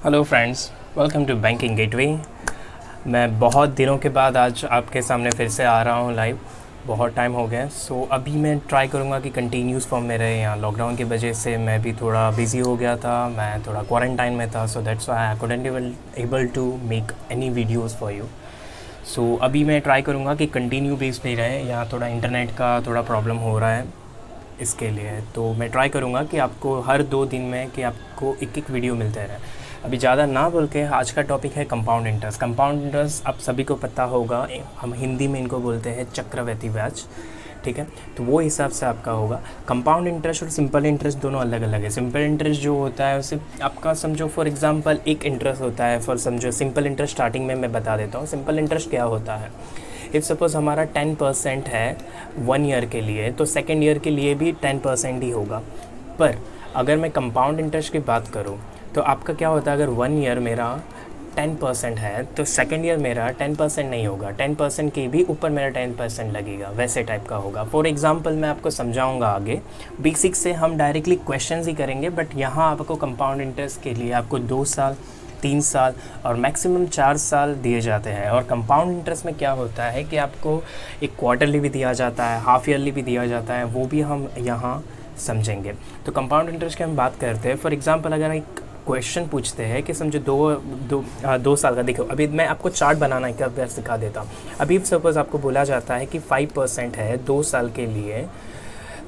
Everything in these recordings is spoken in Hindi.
Hello friends, welcome to banking gateway. मैं बहुत दिनों के बाद आज आपके सामने फिर से आ रहा हूँ लाइव। बहुत टाइम हो गया। सो अभी मैं ट्राई करूँगा कि कंटिन्यूस फॉर्म में रहे। यहाँ लॉकडाउन की वजह से मैं भी थोड़ा बिज़ी हो गया था, मैं थोड़ा क्वारंटाइन में था। So that's why I couldn't able to make any videos for you. So अभी मैं ट्राई करूँगा कि कंटिन्यू बेस पे रहे। यहाँ थोड़ा इंटरनेट का थोड़ा प्रॉब्लम हो रहा है इसके लिए, तो मैं ट्राई करूँगा कि आपको हर 2 दिन में कि आपको एक एक वीडियो मिलते रहे। अभी ज़्यादा ना बोल के आज का टॉपिक है कंपाउंड इंटरेस्ट। कंपाउंड इंटरेस्ट आप सभी को पता होगा, हम हिंदी में इनको बोलते हैं चक्रवृद्धि ब्याज। ठीक है, तो वो हिसाब से आपका होगा। कंपाउंड इंटरेस्ट और सिंपल इंटरेस्ट दोनों अलग अलग है। सिंपल इंटरेस्ट जो होता है उसे आपका समझो, फॉर एग्जांपल एक इंटरेस्ट होता है, फॉर समझो सिंपल इंटरेस्ट स्टार्टिंग में मैं बता देता हूँ। सिंपल इंटरेस्ट क्या होता है, इफ़ सपोज़ हमारा 10% है 1 ईयर के लिए, तो सेकेंड ईयर के लिए भी 10% ही होगा। पर अगर मैं कंपाउंड इंटरेस्ट की बात करूँ तो आपका क्या होता है, अगर 1 ईयर मेरा 10% है तो सेकेंड ईयर मेरा 10% नहीं होगा, 10% के भी ऊपर मेरा 10% लगेगा, वैसे टाइप का होगा। फॉर एग्जांपल मैं आपको समझाऊंगा आगे। बेसिक से हम डायरेक्टली क्वेश्चंस ही करेंगे, बट यहाँ आपको कंपाउंड इंटरेस्ट के लिए आपको 2 साल, 3 साल और मैक्सिमम 4 साल दिए जाते हैं। और कंपाउंड इंटरेस्ट में क्या होता है कि आपको एक क्वार्टरली भी दिया जाता है, हाफ ईयरली भी दिया जाता है, वो भी हम यहाँ समझेंगे। तो कंपाउंड इंटरेस्ट की हम बात करते हैं। फॉर एग्जांपल अगर एक क्वेश्चन पूछते हैं कि समझो दो साल का, देखो अभी मैं आपको चार्ट बनाना एक बार सिखा देता हूँ। अभी सपोज़ आपको बोला जाता है कि 5% है 2 साल के लिए,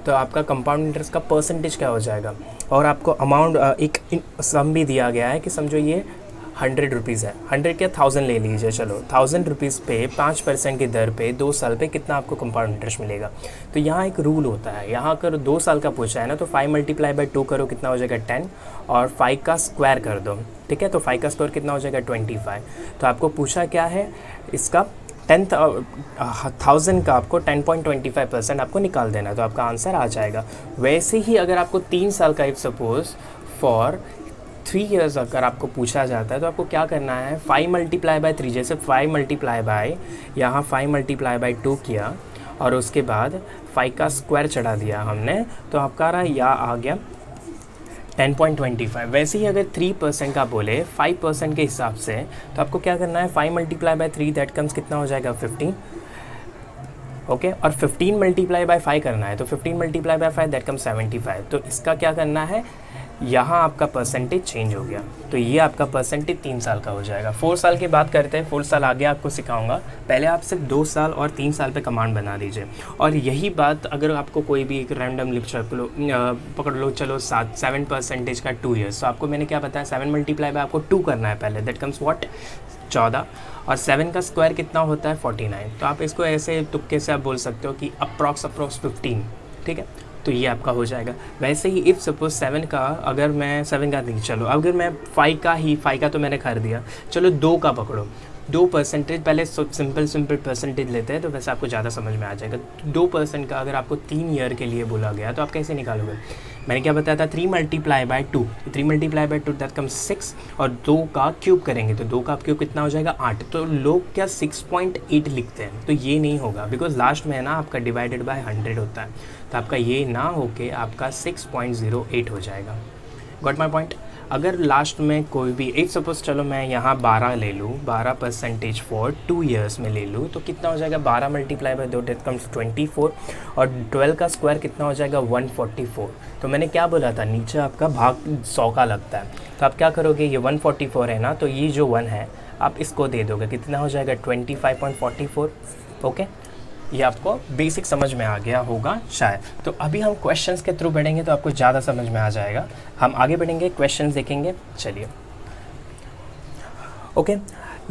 तो आपका कंपाउंड इंटरेस्ट का परसेंटेज क्या हो जाएगा। और आपको अमाउंट एक सम भी दिया गया है कि समझो ये 100 रुपीज़ है, 100 क्या 1000 ले लीजिए, चलो 1000 रुपीज़ पे 5% की दर पे 2 साल पे कितना आपको कंपाउंड इंटरेस्ट मिलेगा। तो यहाँ एक रूल होता है, यहाँ अगर 2 साल का पूछा है ना, तो 5 × 2 करो, कितना हो जाएगा 10, और 5 का स्क्वायर कर दो। ठीक है, तो 5 का स्क्वायर कितना हो जाएगा 25। तो आपको पूछा क्या है, इसका 10,000 का आपको 10.25% आपको निकाल देना है, तो आपका आंसर आ जाएगा। वैसे ही अगर आपको 3 साल का इफ सपोज़ फॉर 3 इयर्स अगर आपको पूछा जाता है, तो आपको क्या करना है, 5 × 3, जैसे 5 × यहाँ 5 × 2 किया और उसके बाद 5 का स्क्वायर चढ़ा दिया हमने, तो आपका रहा या आ गया 10.25। वैसे ही अगर 3% का बोले 5% के हिसाब से, तो आपको क्या करना है, 5 × 3 दैट कम्स कितना हो जाएगा 15। ओके, और 15 × 5 करना है, तो 15 × 5 दैट कम्स 75। तो इसका क्या करना है, यहाँ आपका परसेंटेज चेंज हो गया, तो ये आपका परसेंटेज 3 साल का हो जाएगा। 4 साल की बात करते हैं, 4 साल आगे आपको सिखाऊंगा। पहले आप सिर्फ 2 साल और 3 साल पे कमांड बना दीजिए। और यही बात अगर आपको कोई भी एक रैंडम पकड़ लो, चलो 7% का 2 ईयर्स, तो आपको मैंने क्या बताया, 7 × आपको 2 करना है पहले, दैट कम्स व्हाट 14, और 7 का स्क्वायर कितना होता है 49। तो आप इसको ऐसे तुक्के से आप बोल सकते हो कि अप्रॉक्स 15। ठीक है, तो ये आपका हो जाएगा। वैसे ही इफ़ सपोज 7 का, अगर मैं 7 का नहीं, चलो अगर मैं 5 का तो मैंने कर दिया, चलो 2 का पकड़ो, 2% पहले सिंपल परसेंटेज लेते हैं, तो वैसे आपको ज़्यादा समझ में आ जाएगा। 2% का अगर आपको 3 ईयर के लिए बोला गया, तो आप कैसे निकालोगे, मैंने क्या बताया था, 3 × 2, 3 × 2 दैट कम्स 6, और 2 का क्यूब करेंगे, तो 2 का क्यूब कितना हो जाएगा 8। तो लोग क्या 6.8 लिखते हैं, तो ये नहीं होगा, बिकॉज लास्ट में ना आपका डिवाइडेड बाय 100 होता है, तो आपका ये ना होके आपका 6.08 हो जाएगा। Got my point. अगर लास्ट में कोई भी एक सपोज, चलो मैं यहाँ 12 ले लूँ, 12% फॉर 2 ईयर्स में ले लूँ, तो कितना हो जाएगा, 12 × 2 दैट कम्स 24, और 12 का स्क्वायर कितना हो जाएगा 144। तो मैंने क्या बोला था, नीचे आपका भाग 100 का लगता है, तो आप क्या करोगे, ये 144 है ना, तो ये जो 1 है आप इसको दे दोगे, कितना हो जाएगा 25.44। ओके, ये आपको बेसिक समझ में आ गया होगा शायद। तो अभी हम क्वेश्चंस के थ्रू बढ़ेंगे तो आपको ज़्यादा समझ में आ जाएगा। हम आगे बढ़ेंगे, क्वेश्चंस देखेंगे, चलिए। ओके,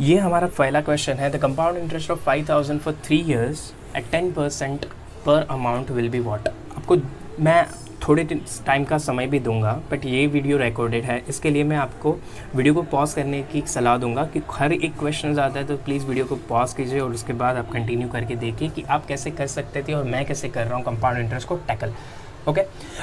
ये हमारा पहला क्वेश्चन है, the compound interest of 5000 for 3 years at 10% पर अमाउंट विल बी व्हाट। आपको मैं थोड़े टाइम का समय भी दूंगा, बट ये वीडियो रिकॉर्डेड है, इसके लिए मैं आपको वीडियो को पॉज करने की सलाह दूंगा कि हर एक क्वेश्चन आता है तो प्लीज़ वीडियो को पॉज कीजिए और उसके बाद आप कंटिन्यू करके देखिए कि आप कैसे कर सकते थे और मैं कैसे कर रहा हूँ कंपाउंड इंटरेस्ट को टैकल। ओके,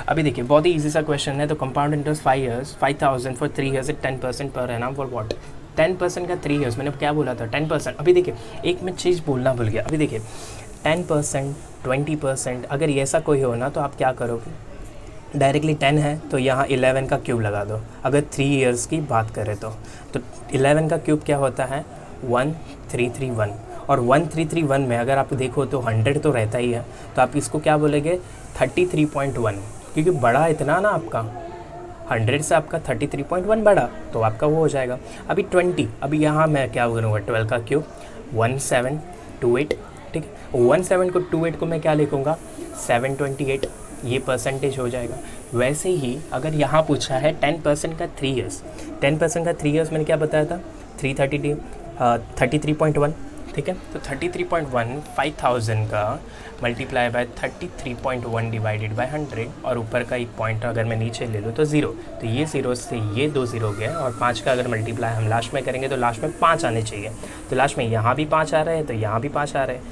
अभी देखिए बहुत ही ईजी सा क्वेश्चन है। तो compound interest 5000 for 3 years at 10% per annum for what. 10% का 3 ईयर्स, मैंने क्या बोला था 10%। अभी देखिए एक मैं चीज़ बोलना भूल गया, अभी देखिए 10%, 20%, अगर ऐसा कोई हो ना तो आप क्या करोगे, डायरेक्टली 10 है तो यहाँ 11 का क्यूब लगा दो, अगर 3 इयर्स की बात करें तो 11 का क्यूब क्या होता है 1331, और 1331 में अगर आप देखो तो 100 तो रहता ही है, तो आप इसको क्या बोलेंगे 33.1, क्योंकि बड़ा इतना ना आपका 100 से आपका 33.1 बड़ा, तो आपका वो हो जाएगा। अभी 20, अभी यहाँ मैं क्या करूँगा 12 का क्यूब 1728, ठीक है, 17 को 28 को मैं क्या लिखूँगा 728, ये परसेंटेज हो जाएगा। वैसे ही अगर यहाँ पूछा है 10% का 3 इयर्स, 10% का 3 इयर्स मैंने क्या बताया था 33.1, ठीक है, तो 33.1 5000 का मल्टीप्लाई बाय 33.1 डिवाइडेड बाय 100, और ऊपर का एक पॉइंट अगर मैं नीचे ले लूँ तो 0, तो ये 0 से ये 2 0 गए, और 5 का अगर मल्टीप्लाई हम लास्ट में करेंगे तो लास्ट में 5 आने चाहिए, तो लास्ट में यहाँ भी 5 आ रहे हैं तो यहाँ भी 5 आ रहे हैं।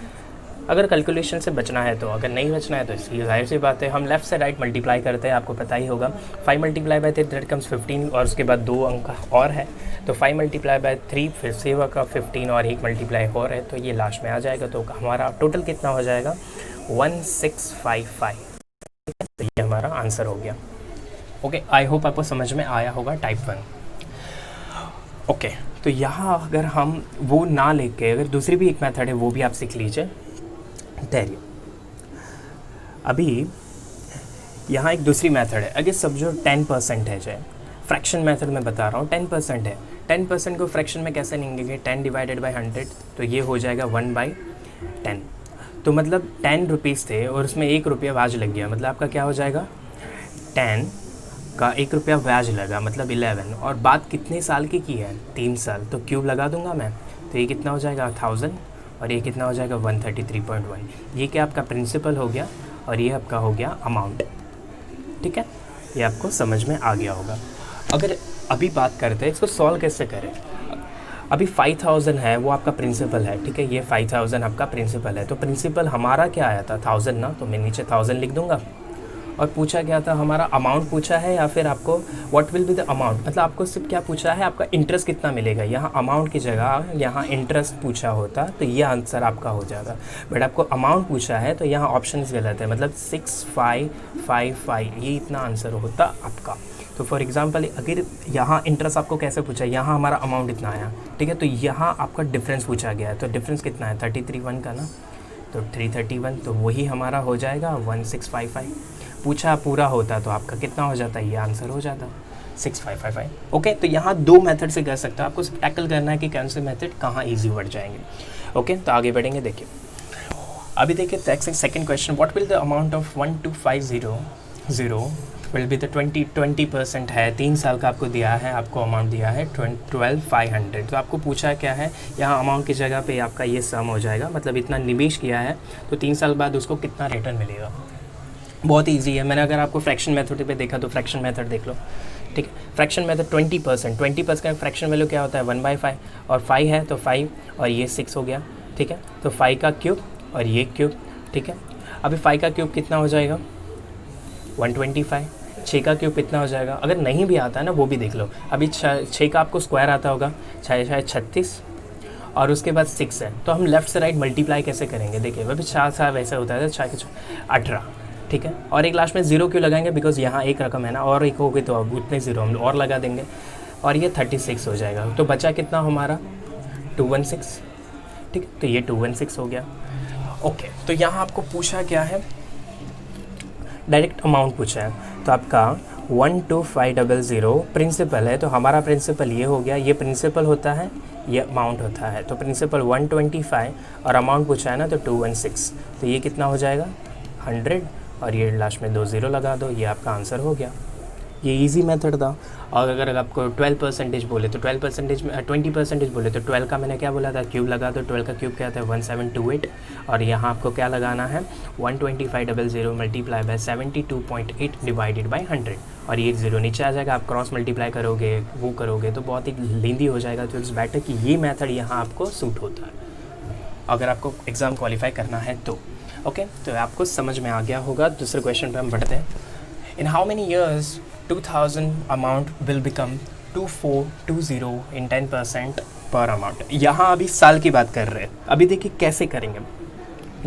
अगर कैलकुलेशन से बचना है तो, अगर नहीं बचना है तो इसलिए जाहिर सी बात है हम लेफ्ट से राइट मल्टीप्लाई करते हैं, आपको पता ही होगा 5 मल्टीप्लाई बाय 3 दैट कम्स 15, और उसके बाद 2 अंक और है, तो 5 मल्टीप्लाई बाय 3 फिर से का 15 और 1 मल्टीप्लाई और है, तो ये लास्ट में आ जाएगा, तो हमारा टोटल कितना हो जाएगा 1655, तो ये हमारा आंसर हो गया। ओके, आई होप आपको समझ में आया होगा टाइप 1। ओके, तो यहाँ अगर हम वो ना लेके अगर दूसरी भी एक मेथड है वो भी आप सीख लीजिए। धैर्य, अभी यहाँ एक दूसरी मेथड है, अगर सब जो 10% है, जो फ्रैक्शन मेथड में बता रहा हूँ 10% है, 10% को फ्रैक्शन में कैसे लिखेंगे 10 डिवाइडेड बाय 100, तो ये हो जाएगा 1/10, तो मतलब 10 रुपीज़ थे और उसमें 1 रुपया ब्याज लग गया, मतलब आपका क्या हो जाएगा 10 का 1 रुपया ब्याज लगा, मतलब 11, और बात कितने साल की है 3 साल, तो क्यूब लगा दूंगा मैं, तो ये कितना हो जाएगा 1000, और ये कितना हो जाएगा 133.1, ये क्या आपका प्रिंसिपल हो गया, और ये आपका हो गया अमाउंट, ठीक है, ये आपको समझ में आ गया होगा। अगर अभी बात करते हैं इसको सॉल्व कैसे करें, अभी 5000 है वो आपका प्रिंसिपल है, ठीक है, ये 5000 आपका प्रिंसिपल है, तो प्रिंसिपल हमारा क्या आया था 1000 ना, तो मैं नीचे 1000 लिख दूंगा, और पूछा क्या था हमारा अमाउंट पूछा है, या फिर आपको what will be the amount, मतलब आपको सिर्फ क्या पूछा है आपका इंटरेस्ट कितना मिलेगा, यहाँ अमाउंट की जगह यहाँ इंटरेस्ट पूछा होता तो ये आंसर आपका हो जाता, बट आपको अमाउंट पूछा है तो यहाँ ऑप्शन गलत है, मतलब 6555, ये इतना आंसर होता आपका। तो फॉर एग्जांपल अगर यहाँ इंटरेस्ट आपको कैसे पूछा, यहाँ हमारा अमाउंट इतना आया, ठीक है, तो यहाँ आपका डिफरेंस पूछा गया है, तो डिफरेंस कितना है 331 का ना, तो 331, तो वही हमारा हो जाएगा 1655, पूछा पूरा होता तो आपका कितना हो जाता है, ये आंसर हो जाता 6555। ओके, तो यहाँ 2 मेथड से कर सकते हो, आपको टैकल करना है कि कौन से मेथड कहाँ ईजी बढ़ जाएंगे। ओके, तो आगे बढ़ेंगे, देखिए अभी देखिए second question, what will the amount of 12500 will be the 20% है, 3 साल का आपको दिया है, आपको अमाउंट दिया है 12500, तो आपको पूछा क्या है, यहाँ अमाउंट की जगह पे आपका ये सम हो जाएगा, मतलब इतना निवेश किया है तो 3 साल बाद उसको कितना रिटर्न मिलेगा। बहुत इजी है, मैंने अगर आपको फ्रैक्शन मेथड पे देखा तो फ्रैक्शन मेथड देख लो, ठीक है, फ्रैक्शन मेथड 20% का फ्रैक्शन वैल्यू क्या होता है 1/5, और 5 है तो 5 और ये 6 हो गया, ठीक है, तो 5 का क्यूब और ये क्यूब, ठीक है, अभी 5 का क्यूब कितना हो जाएगा 125, 6 का क्यूब कितना हो जाएगा, अगर नहीं भी आता है ना वो भी देख लो, अभी 6 का आपको स्क्वायर आता होगा, 6 शायद 36, और उसके बाद 6 है, तो हम लेफ्ट से राइट मल्टीप्लाई कैसे करेंगे, देखिए वह भी 4 वैसे होता है, 18, ठीक है, और एक लास्ट में 0 क्यों लगाएंगे, बिकॉज यहाँ एक रकम है ना, और एक हो गई तो अब उतने 0 हम और लगा देंगे, और ये 36 हो जाएगा, तो बचा कितना हमारा 216, ठीक है, तो ये 216 हो गया। ओके, तो यहाँ आपको पूछा क्या है, डायरेक्ट अमाउंट पूछा है, तो आपका 12500 प्रिंसिपल है, तो हमारा प्रिंसिपल ये हो गया, ये प्रिंसिपल होता है, ये अमाउंट होता है, तो प्रिंसिपल 125 और अमाउंट पूछा है ना तो 216, तो ये कितना हो जाएगा 100, और ये लास्ट में 2 0 लगा दो, ये आपका आंसर हो गया। ये इजी मेथड था। और अगर आपको 12% बोले तो 12% में 20% बोले तो 12 का मैंने क्या बोला था, क्यूब लगा दो। 12 का क्यूब क्या था 1728, और यहाँ आपको क्या लगाना है 12500 मल्टीप्लाई बाय 72.8 डिवाइडेड बाय 100, और ये 0 नीचे आ जाएगा। आप क्रॉस मल्टीप्लाई करोगे वो करोगे तो बहुत ही लेंदी हो जाएगा। तो इट्स बेटर कि ये मेथड यहाँ आपको सूट होता है अगर आपको एग्ज़ाम क्वालिफाई करना है तो। ओके, तो आपको समझ में आ गया होगा। दूसरे क्वेश्चन पे हम बढ़ते हैं। In how many years 2000 amount will become 2420 इन 10% पर अमाउंट। यहाँ अभी साल की बात कर रहे हैं। अभी देखिए कैसे करेंगे।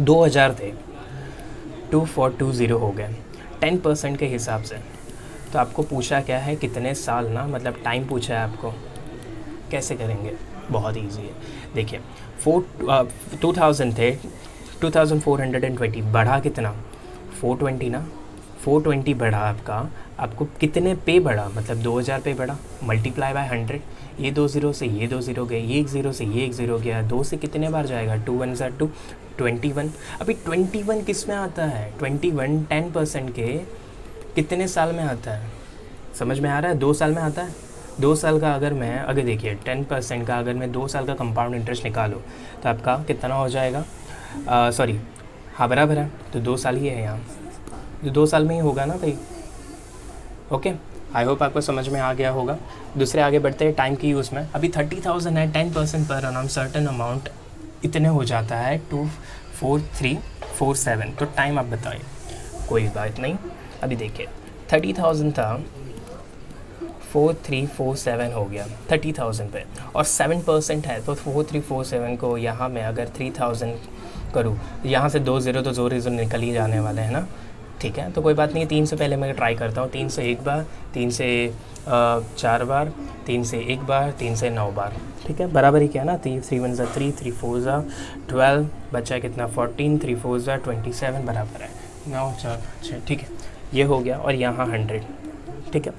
2000 थे 2420 हो गए 10% के हिसाब से। तो आपको पूछा क्या है, कितने साल ना, मतलब टाइम पूछा है आपको। कैसे करेंगे, बहुत ईजी है। देखिए 2000 थे, 2420 बढ़ा कितना, 420 ना, 420 बढ़ा आपको कितने पे बढ़ा, मतलब 2000 पे बढ़ा, मल्टीप्लाई बाय 100। ये 2 ज़ीरो से ये 2 ज़ीरो गए, ये 1 ज़ीरो से ये 1 ज़ीरो गया, 2 से कितने बार जाएगा, 2 1 ज़ा 2, 21। अभी 21 किस में आता है, 21 10% के कितने साल में आता है, समझ में आ रहा है, 2 साल में आता है। 2 साल का अगर देखिए 10% का अगर मैं 2 साल का कंपाउंड इंटरेस्ट निकालूँ तो आपका कितना हो जाएगा, सॉरी हाँ बराबर है, तो 2 साल ही है यहाँ, तो 2 साल में ही होगा ना भाई। ओके, आई होप आपको समझ में आ गया होगा। दूसरे आगे बढ़ते हैं टाइम की यूज़ में। अभी 30,000 है, 10% पर annum सर्टन अमाउंट इतने हो जाता है 24347। तो टाइम आप बताइए, कोई बात नहीं। अभी देखिए 30,000 था, 4347 हो गया 30,000 पे, और 7% है, तो 4347 को यहाँ मैं अगर 3000 करूँ, यहाँ से 2 ज़ीरो तो ज़ोर निकल ही जाने वाले हैं ना, ठीक है। तो कोई बात नहीं, 3 से पहले मैं ट्राई करता हूँ, 3 से 1 बार, 3 से 4 बार, 3 से 1 बार, 3 से 9 बार, ठीक है। बराबर ही क्या ना, 3 1 ज़ा 3, 3 4 ज़ा 12, बचा कितना 14, 3 4 ज़ा 27, बराबर है 9 4 6, ठीक है। ये हो गया, और यहाँ 100, ठीक है,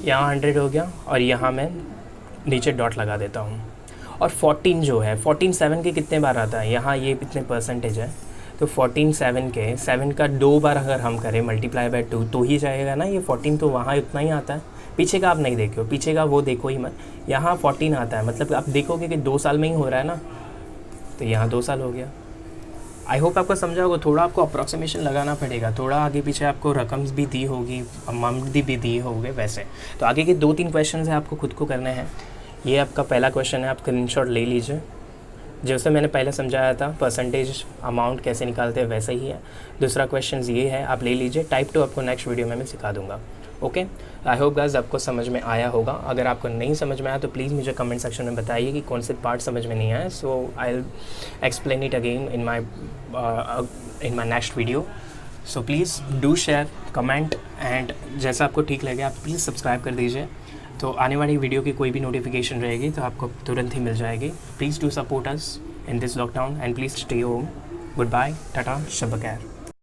यहाँ 100 हो गया, और यहाँ मैं नीचे डॉट लगा देता हूँ। और 14 जो है, 14 7 के कितने बार आता है, यहाँ ये कितने परसेंटेज है, तो 14 7 के 7 का 2 बार अगर हम करें मल्टीप्लाई बाय 2 तो ही जाएगा ना ये 14, तो वहाँ उतना ही आता है। पीछे का आप नहीं देखो, पीछे का वो देखो ही मत, यहाँ 14 आता है, मतलब आप देखोगे कि 2 साल में ही हो रहा है ना, तो यहाँ 2 साल हो गया। आई होप आपको समझा होगा। थोड़ा आपको अप्रॉक्सीमेशन लगाना पड़ेगा, थोड़ा आगे पीछे आपको रकम्स भी दी होगी, अमाउंट भी दिए होंगे वैसे। तो आगे के 2-3 क्वेश्चन है आपको खुद को करने हैं। ये आपका पहला क्वेश्चन है, आप स्क्रीनशॉट ले लीजिए। जैसे मैंने पहले समझाया था परसेंटेज अमाउंट कैसे निकालते हैं वैसे ही है। दूसरा क्वेश्चन ये है, आप ले लीजिए। टाइप 2 आपको नेक्स्ट वीडियो में मैं सिखा दूंगा। ओके, आई होप गाइस आपको समझ में आया होगा। अगर आपको नहीं समझ में आया तो प्लीज़ मुझे कमेंट सेक्शन में बताइए कि कौन से पार्ट समझ में नहीं आया। So I will explain it again in my next video. So please do share, comment, and जैसा आपको ठीक लगे आप प्लीज़ सब्सक्राइब कर दीजिए, तो आने वाली वीडियो की कोई भी नोटिफिकेशन रहेगी तो आपको तुरंत ही मिल जाएगी। Please do support us in this lockdown and please stay home. Good bye, tata, शब ब खैर।